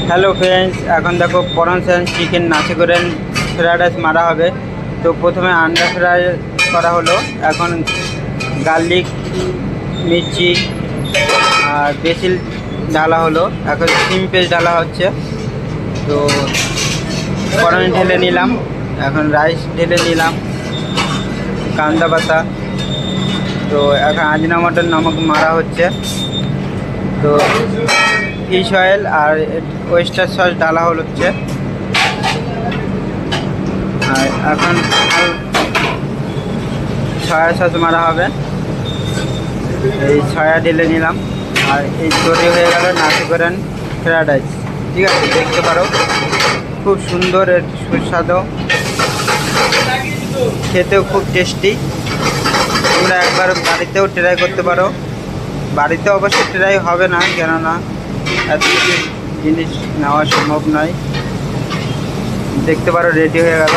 Hello friends, এখন দেখো prawns and chicken nasi goreng fried rice মারা হবে। তো প্রথমে আন্ডা ফ্রাই করা হলো, এখন গার্লিক, মির্চি আর বেসিল ঢালা হলো, এখন সিম পেস্ট ঢালা হচ্ছে। তো কড়াই ঢেলে নিলাম, এখন রাইস ঢেলে নিলাম, কান্দা পাতা, তো এখন আজিনামোটোর নমক মারা হচ্ছে। তো ফিশ অয়েল আর ওয়েস্টার সস ডালা হচ্ছে। আর এখন সয়া সস মারা হবে, এই সয়া ঢেলে নিলাম। আর এই তৈরি হয়ে গেল নাসিগোরেন ফ্রাইড রাইস। ঠিক আছে, দেখতে পারো, খুব সুন্দর, সুস্বাদু, খেতেও খুব টেস্টি। তোমরা একবার বাড়িতেও ট্রাই করতে পারো। বাড়িতে অবশ্যই ট্রাই হবে না, কেননা এত কিছু জিনিস নেওয়া সম্ভব নয়। দেখতে পারো, রেডি হয়ে গেল।